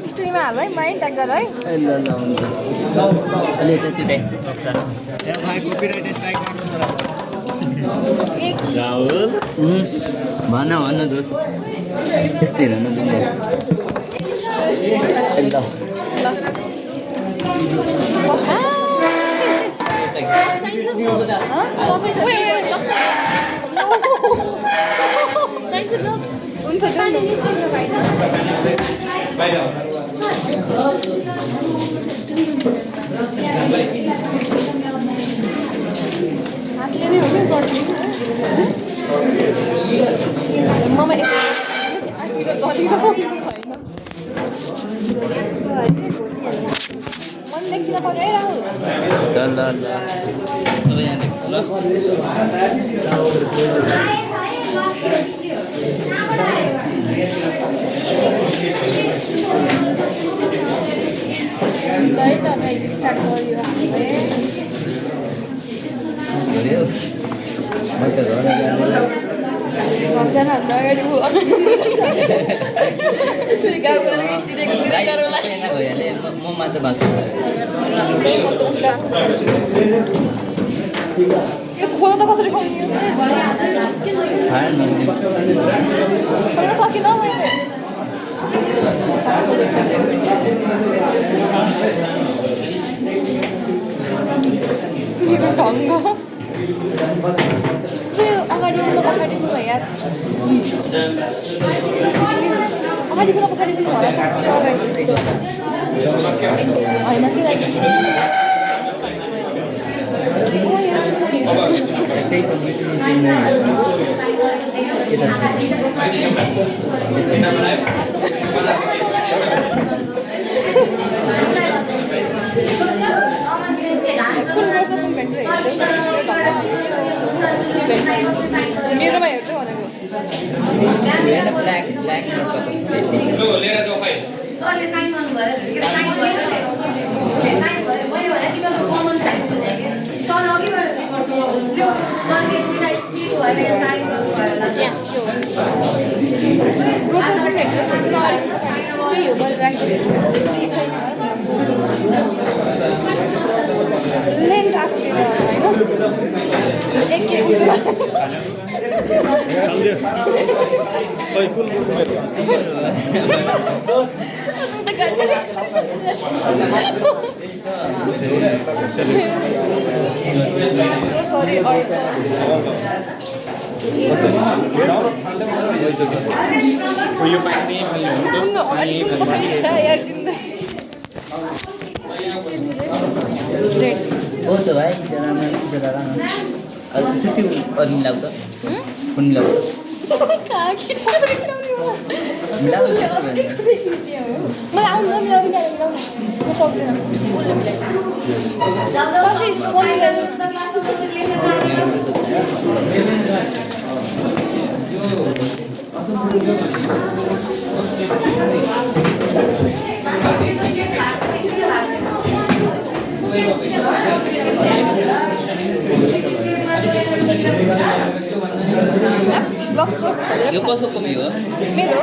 स्टोरीमा हाल है mind tag गर है ल ल हुन्छ अलि त्यति प्र्याक्टिस गर्छ भन भन दोस्त यस्तै हेर न दुनिया ल ममा त भएको खोला त कसरी खुवाउने सकिन मैले ढङ्ग अगाडि पछाडि भइया अगाडि पछाडि होइन त्यही मेरोमा हेर्दै भनेको सरले साइन गर्नुभयो साइन भयो साइन भयो मैले भने तिमीहरूको कमन साइन्स भने सर अघिबाट तिमीहरूसँग हुन्थ्यो सरले दुईवटा स्पिड भएर साइन गर्नुभयो बहुत भाइ त्यो अनि लाग्छ कुन लाग्छ यो कसो कमी हो मेरो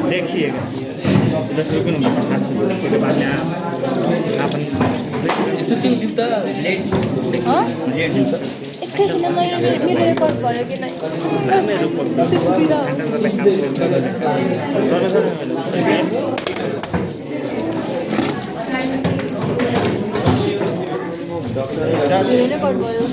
देखिएगा 10 रुपये में हाथ के बाद में अपन स्तुति दिउता लेट लेट दिउता एकैछिन मेरो रेकर्ड भयो कि नै रेकर्ड भयो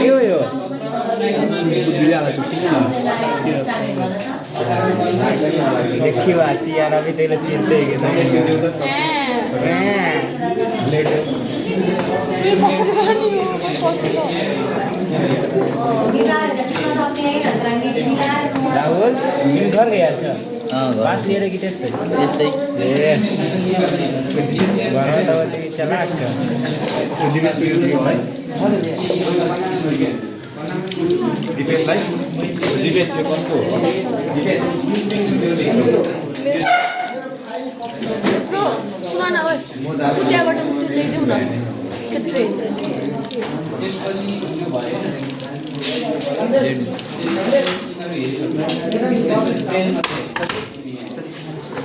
यो यो बिराला देखियो आसियाना भी तेरे चिंते के ये कसरी गर्ने हो कस्तो राहुल तिमी घर गइहाल्छ पास लिएर कि त्यस्तै त्यस्तै ए घरमा त तिमी चलाक छ दिपेशलाई दिपेशले कस्तो हो ब्रो सुन न ओइ त्यहाँबाट त्यो ल्याइदेऊ न त्यो ट्रेन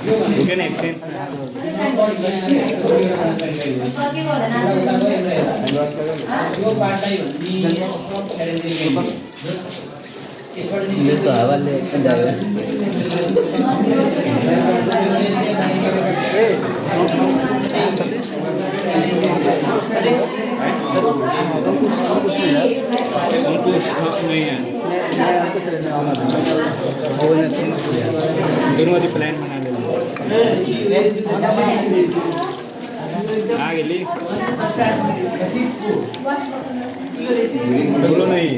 भुकेन एकछिन यस्तो हावाले दोनों वाली प्लान बना ले आगे ले बोलो नहीं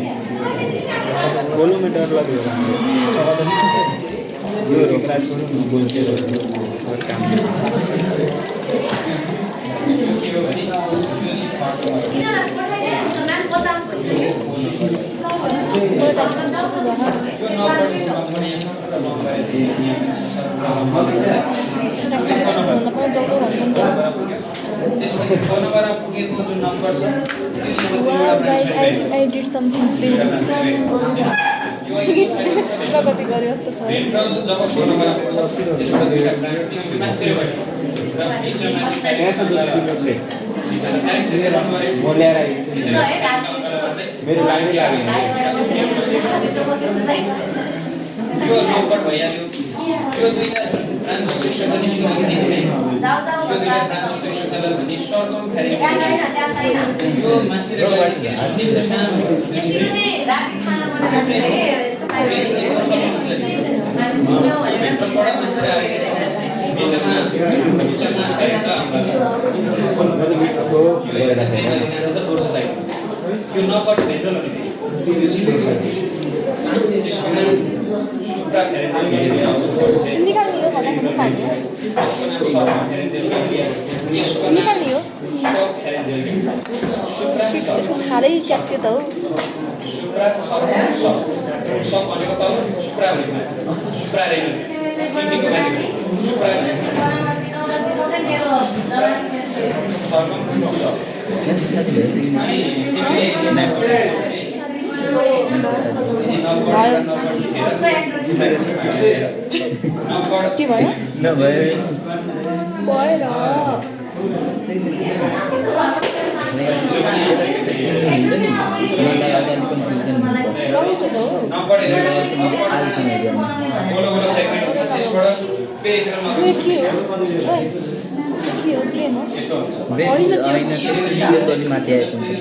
बोलो में डर लगेगा बोलते और काम Wow, guys, I did something big. प्रगति गरे जस्तो छ मेरो लागि निकाल्ने हो फटाफट पानी निकाल्ने हो यसको छालै च्यात्यो त हो के भयो नभए भएर आउँछ त हो के हो के हो ट्रेन हो माथि आएको हुन्छ के माथि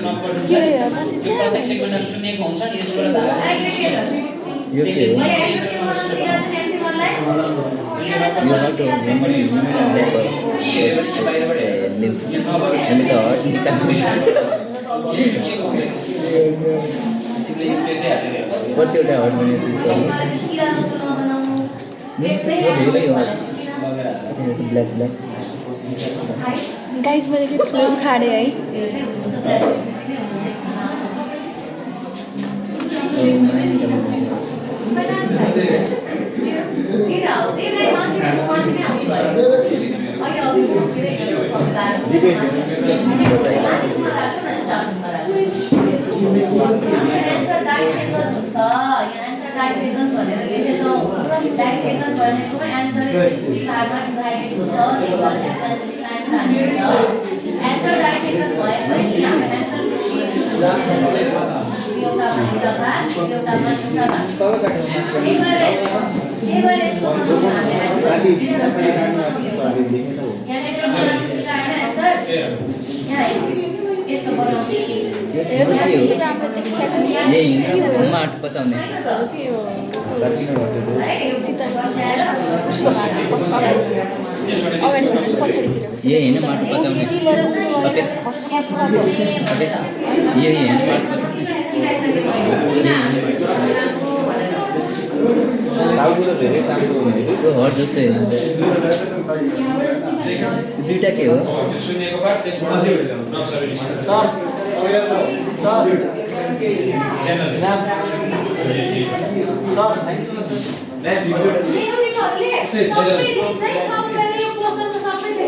यो के हो कतिवटा हट ब्ल्याक ब्ल्याक गाइस मैले के थोरै उखाडे है यहाँ यस्तो बनाउने यो त कस्तो राम्रो देखिएको नि। यही हुन्छ माट पचाउने के हो सीता उसको भाग अगाडि भन्दा पछाडितिर यही होइन माट पचाउने यही होइन माट पचाउने टाउको त धेरै राम्रो हुने त्यो हट जस्तै हुन्छ दुईवटा के हो सुनेको बाद त्यसबाट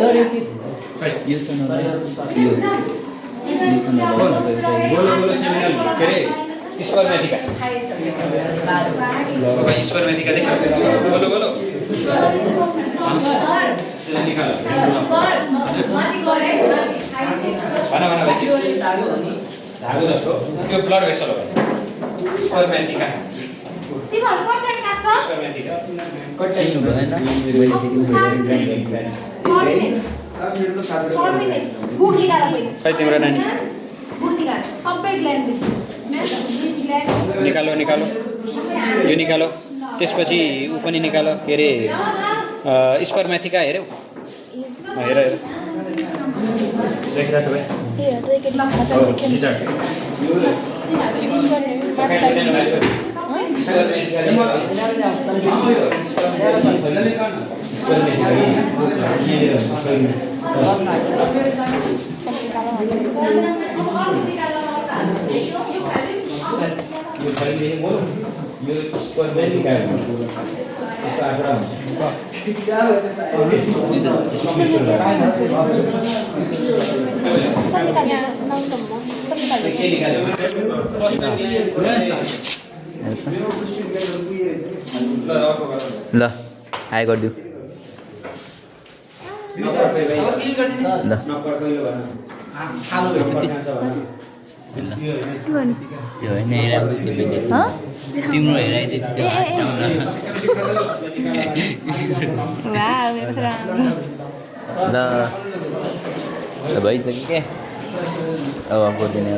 सर यो के यो गोलो गोलो सेमिनल के अरे स्पर मेथिका स्पर मेथिका देख गोलो गोलो निकालो भन भन धागो जस्तो त्यो ब्लड भेसल हो स्पर मेथिका स्पर मेथिका कट्टाइनु भएन खै तिम्रो नानी निकालो निकालो यो निकालो त्यसपछि ऊ पनि निकालो के अरे स्पर मेथिका हेऱ्यौ हेर हेर देखिरहेको भाइ ए त एकैछिन खाता देखेन ल हाई गरिदिऊ ल त्यो होइन हेराउँदै त्यो बेला तिम्रो हेराइदियो ल भइसक्यो क्या अब गरिदिने